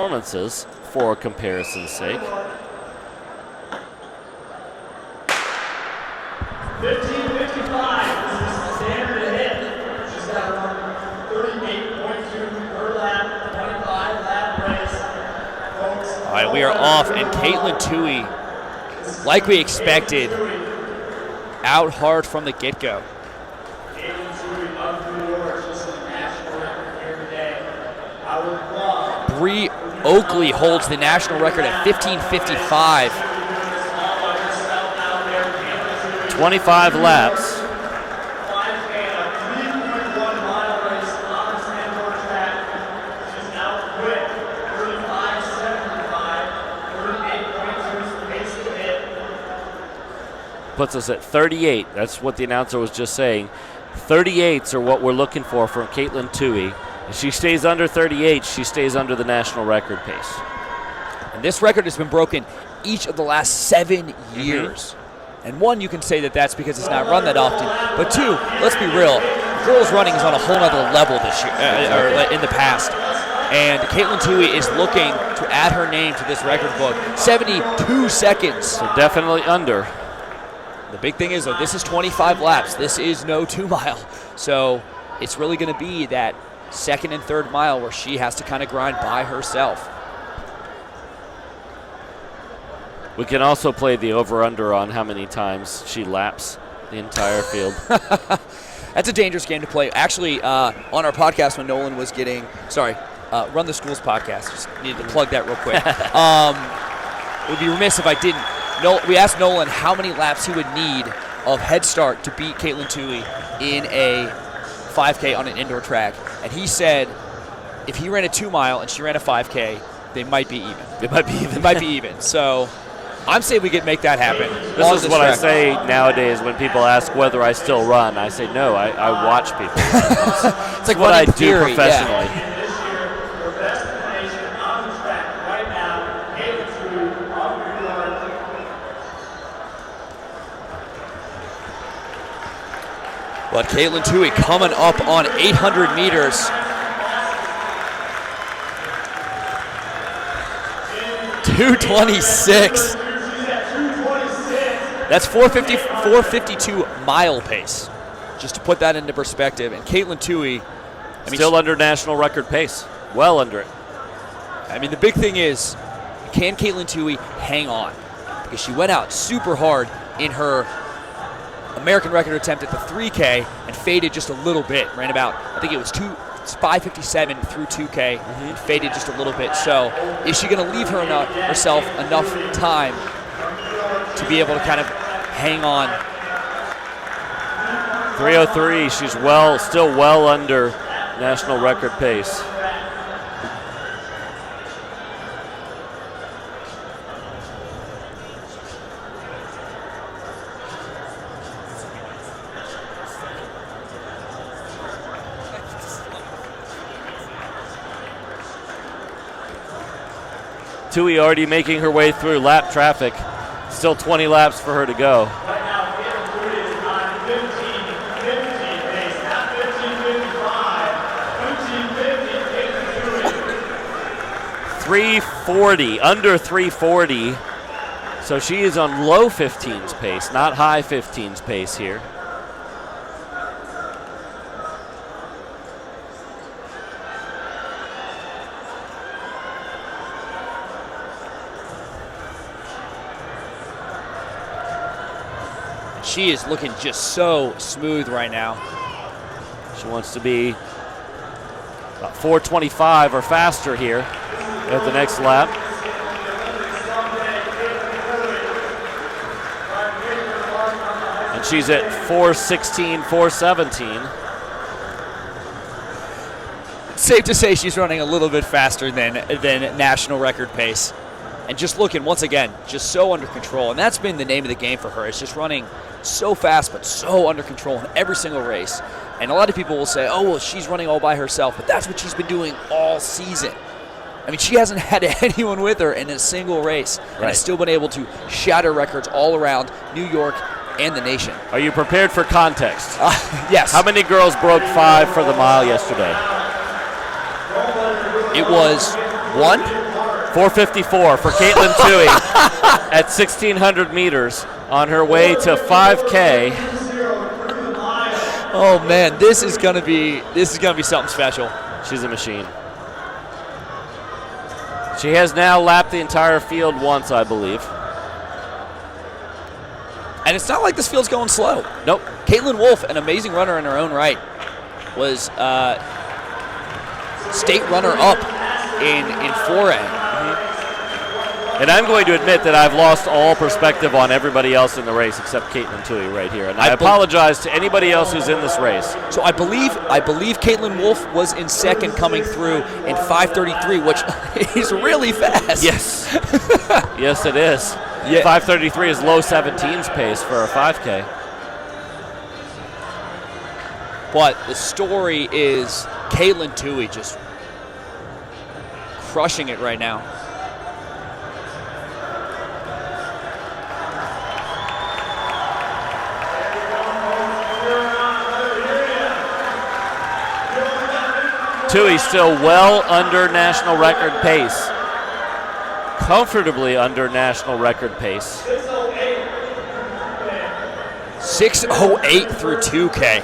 performances for comparison's sake. 15:55 is the standard to hit. She's got 38.2 per lap, 25-lap race. Folks, all right, we are off, and Katelyn Tuohy, like we expected, out hard from the get-go. Katelyn Tuohy of New York, just in the national record here today. Bree Oakley holds the national record at 15:55. 25 laps. 5K, a 3.1-mile race on this indoor track. She's out quick, 35.75, 38.2 is the pace to hit. Puts us at 38. That's what the announcer was just saying. 38s are what we're looking for from Katelyn Tuohy. If she stays under 38, she stays under the national record pace. And this record has been broken each of the last 7 years. And one, you can say that that's because it's not run that often. But two, let's be real, girls running is on a whole other level this year, or in the past. And Katelyn Tuohy is looking to add her name to this record book. 72 seconds. So definitely under. The big thing is, though, this is 25 laps. This is no 2-mile. So it's really going to be that second and third mile where she has to kind of grind by herself. We can also play the over-under on how many times she laps the entire field. That's a dangerous game to play. Actually, on our podcast when Nolan was getting, Run the Schools podcast, just needed to plug that real quick. It would be remiss if I didn't. We asked Nolan how many laps he would need of head start to beat Katelyn Tuohy in a 5K on an indoor track. And he said if he ran a 2-mile and she ran a 5K, they might be even. It might be even. It might be even. So I'm saying we could make that happen. This is what I say nowadays when people ask whether I still run. I say, no, I watch people. It's like what I do theory, professionally. Yeah. This year, her best information on the track right now, Katelyn Tuohy of New York. But Katelyn Tuohy coming up on 800 meters. 2:26. That's 452 mile pace. Just to put that into perspective. And Katelyn Tuohy, still under national record pace. Well under it. I mean, the big thing is, can Katelyn Tuohy hang on? Because she went out super hard in her American record attempt at the 3K and faded just a little bit. Ran about, I think it was 5:57 through 2K, and faded just a little bit. So is she going to leave herself enough time to be able to kind of hang on? 3:03, she's still well under national record pace. Tuohy already making her way through lap traffic. Still 20 laps for her to go. Right now, Katelyn Tuohy is on 15:50 pace, not 15:55. 15:50, Katelyn Tuohy. 340, under 340. So she is on low 15s pace, not high 15s pace here. She is looking just so smooth right now. She wants to be about 4:25 or faster here at the next lap. And she's at 4:16, 4:17. It's safe to say she's running a little bit faster than national record pace. And just looking, once again, just so under control. And that's been the name of the game for her. It's just running so fast but so under control in every single race. And a lot of people will say, oh, well, she's running all by herself. But that's what she's been doing all season. I mean, she hasn't had anyone with her in a single race. And has still been able to shatter records all around New York and the nation. Are you prepared for context? Yes. How many girls broke 5 for the mile yesterday? It was 1. 4:54 for Katelyn Tuohy at 1,600 meters on her way to 5K. Oh man, this is gonna be something special. She's a machine. She has now lapped the entire field once, I believe. And it's not like this field's going slow. Nope. Katelyn Wolf, an amazing runner in her own right, was state runner-up in 4A. And I'm going to admit that I've lost all perspective on everybody else in the race except Katelyn Tuohy right here. And I apologize to anybody else who's in this race. So I believe Katelyn Wolf was in second coming through in 5:33, which is really fast. Yes. Yes, it is. Yeah. 5:33 is low 17s pace for a 5K. But the story is Katelyn Tuohy just crushing it right now. Tuohy still well under national record pace. Comfortably under national record pace. 6:08 through 2K.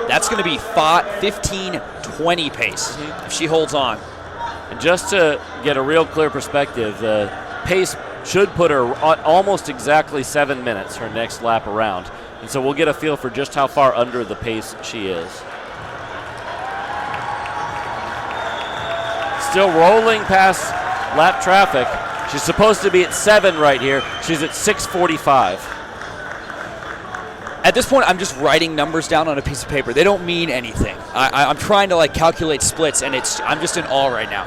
That's going to be 15:20 pace if she holds on. And just to get a real clear perspective, the pace should put her almost exactly 7 minutes her next lap around. And so we'll get a feel for just how far under the pace she is. Still rolling past lap traffic. She's supposed to be at 7 right here. She's at 6:45. At this point, I'm just writing numbers down on a piece of paper. They don't mean anything. I'm trying to calculate splits, and I'm just in awe right now.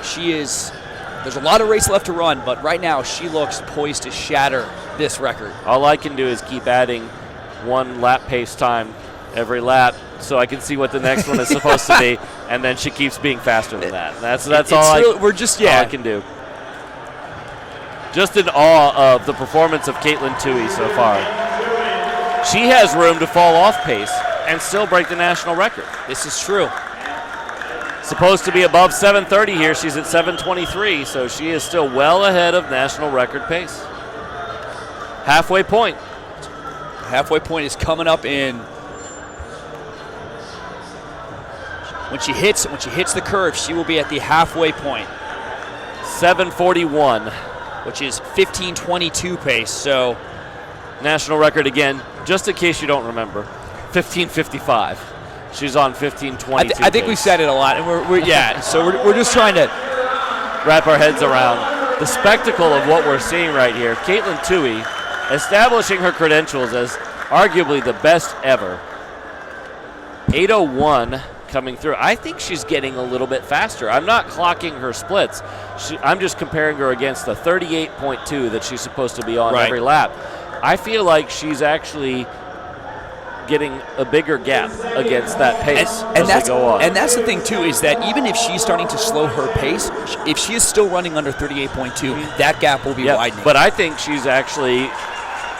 There's a lot of race left to run, but right now she looks poised to shatter this record. All I can do is keep adding 1 lap pace time every lap so I can see what the next one is supposed to be, and then she keeps being faster than that. That's all I can do. Just in awe of the performance of Katelyn Tuohy so far. She has room to fall off pace and still break the national record. This is true. Supposed to be above 7:30 here. She's at 7:23, so she is still well ahead of national record pace. Halfway point. Halfway point is coming up in when she hits the curve. She will be at the halfway point. 7:41, which is 15:22 pace. So national record again, just in case you don't remember, 15:55. She's on 15:22. I think we said it a lot, and so we're just trying to wrap our heads around the spectacle of what we're seeing right here. Katelyn Tuohy establishing her credentials as arguably the best ever. 8:01 coming through. I think she's getting a little bit faster. I'm not clocking her splits. I'm just comparing her against the 38.2 that she's supposed to be on every lap. I feel like she's actually getting a bigger gap against that pace as we go on. And that's the thing, too, is that even if she's starting to slow her pace, if she is still running under 38.2, that gap will be widening. But I think she's actually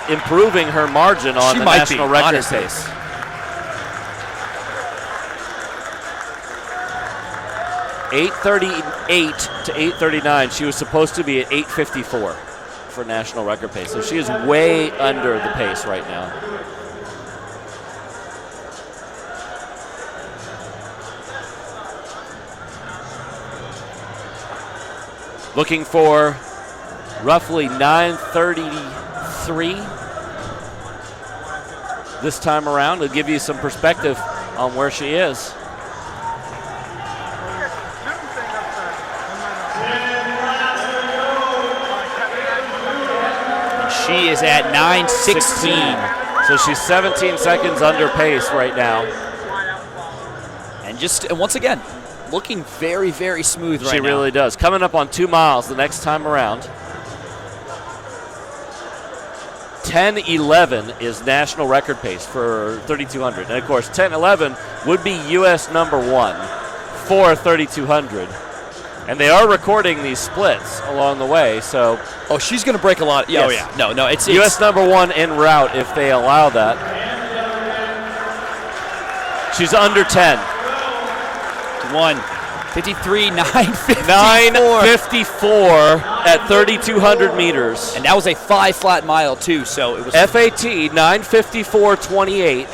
improving her margin on the national record pace. .838 to 8:39. She was supposed to be at 8:54 for national record pace. So she is way under the pace right now. Looking for roughly 9:33 this time around. It'll give you some perspective on where she is. She is at 9:16. So she's 17 seconds under pace right now. And once again, looking very, very smooth right now. She really does. Coming up on 2 miles the next time around. 10:11 is national record pace for 3,200. And of course, 10:11 would be U.S. #1 for 3,200. And they are recording these splits along the way, so. Oh, she's going to break a lot. Yes. Oh, yeah. No, it's U.S. #1 en route if they allow that. She's under 10. 1, 53, 954. 954 at 3,200 meters. And that was a 5 flat mile, too, so it was... FAT 954.28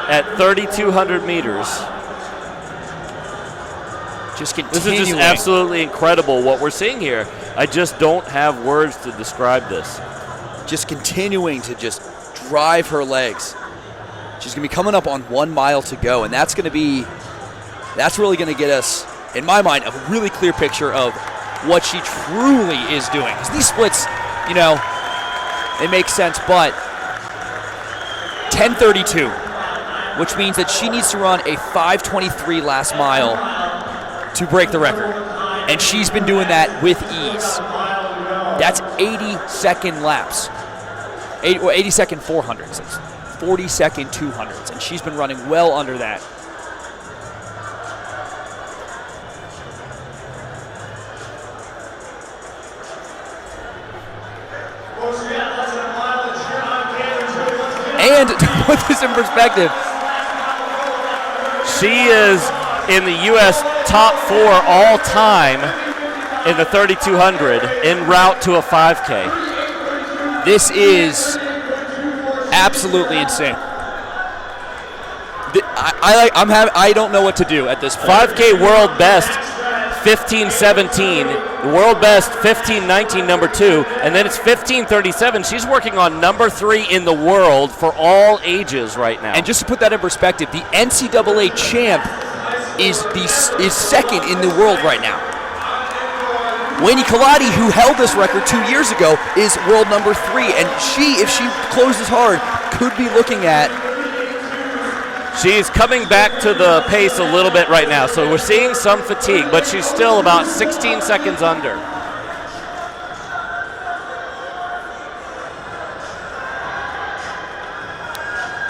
at 3,200 meters. Just continuing. This is just absolutely incredible what we're seeing here. I just don't have words to describe this. Just continuing to just drive her legs. She's going to be coming up on 1 mile to go, and that's really going to get us, in my mind, a really clear picture of what she truly is doing. Because these splits, they make sense, but 10:32, which means that she needs to run a 5:23 last mile to break the record. And she's been doing that with ease. That's 80-second laps. 80-second 400s. 40-second 200s. And she's been running well under that. And to put this in perspective, she is in the U.S. top 4 all time in the 3,200 en route to a 5K. This is absolutely insane. I don't know what to do at this point. 5K world best 15:17, the world best 15:19, number 2, and then it's 15:37. She's working on number 3 in the world for all ages right now. And just to put that in perspective, the NCAA champ is second in the world right now. Wayne Kaladi, who held this record 2 years ago, is world number 3, and if she closes hard, could be looking at... She's coming back to the pace a little bit right now, so we're seeing some fatigue, but she's still about 16 seconds under.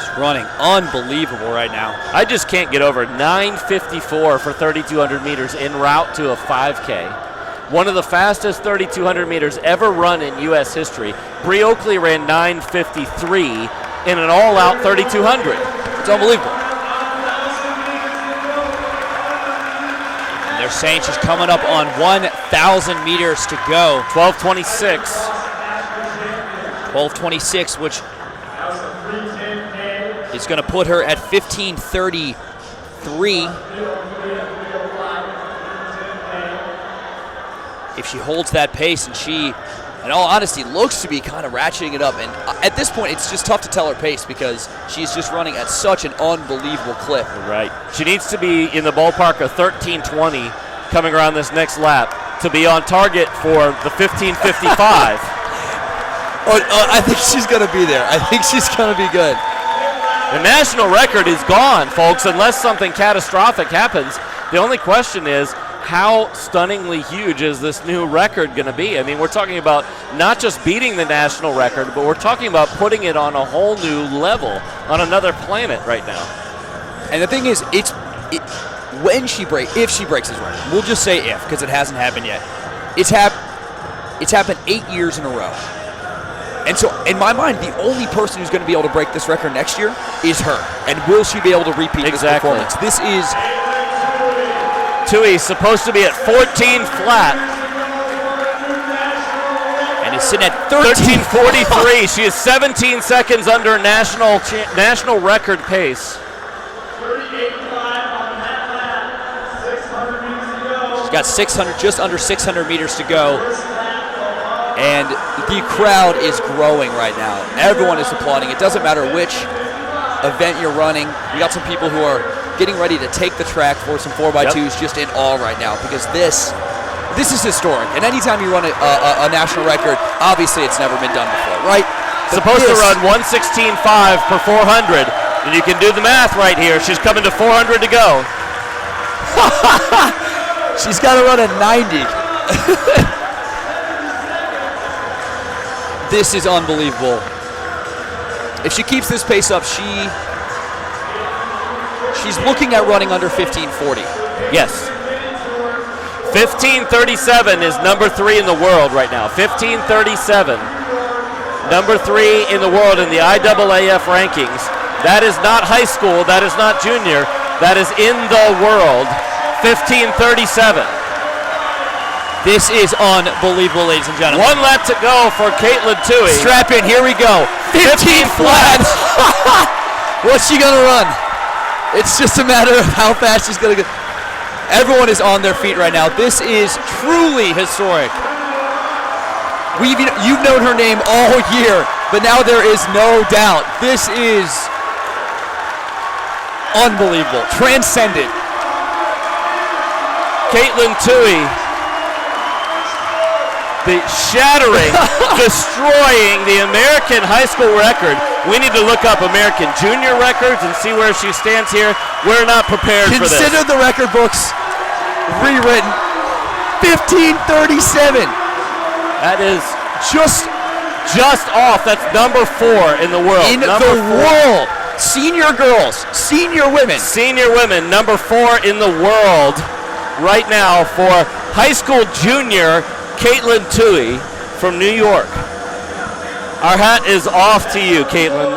She's running unbelievable right now. I just can't get over 9:54 for 3,200 meters en route to a 5K. One of the fastest 3,200 meters ever run in U.S. history. Bree Oakley ran 9:53 in an all-out 3,200. It's unbelievable. And they're saying she's coming up on 1,000 meters to go. 12:26. 12:26, which is going to put her at 15:33. If she holds that pace, and she, in all honesty, looks to be kind of ratcheting it up. And at this point, it's just tough to tell her pace because she's just running at such an unbelievable clip. Right. She needs to be in the ballpark of 13:20 coming around this next lap to be on target for the 15:55. I think she's going to be there. I think she's going to be good. The national record is gone, folks, unless something catastrophic happens. The only question is, how stunningly huge is this new record going to be? I mean, we're talking about not just beating the national record, but we're talking about putting it on a whole new level, on another planet right now. And the thing is, if she breaks this record, we'll just say if, because it hasn't happened yet. It's happened 8 years in a row. And so, in my mind, the only person who's going to be able to break this record next year is her. And will she be able to repeat this performance? This is... Tuohy's supposed to be at 14 flat. And is sitting at 13:43. She is 17 seconds under national record pace. She's got 600, just under 600 meters to go. And the crowd is growing right now. Everyone is applauding. It doesn't matter which event you're running. We got some people who are getting ready to take the track for some 4x2s, just in awe right now, because this is historic. And anytime you run a national record, obviously it's never been done before, right? Supposed to run 1:16.5 per 400, and you can do the math right here. She's coming to 400 to go. She's got to run a 90. This is unbelievable. If she keeps this pace up, she's looking at running under 15:40. Yes. 15:37 is number 3 in the world right now. 15:37. Number 3 in the world in the IAAF rankings. That is not high school. That is not junior. That is in the world. 15:37. This is unbelievable, ladies and gentlemen. 1 lap to go for Katelyn Tuohy. Strap in, here we go. 15 flat. What's she gonna run? It's just a matter of how fast she's gonna go. Everyone is on their feet right now. This is truly historic. You've known her name all year, but now there is no doubt. This is unbelievable, transcendent. Katelyn Tuohy, shattering, destroying the American high school record. We need to look up American junior records and see where she stands here. We're not prepared for this. Consider the record books rewritten. 15:37. That is just off. That's number 4 in the world. In the world. Senior girls, senior women. Senior women, number 4 in the world right now for high school junior Katelyn Tuohy from New York. Our hat is off to you, Katelyn.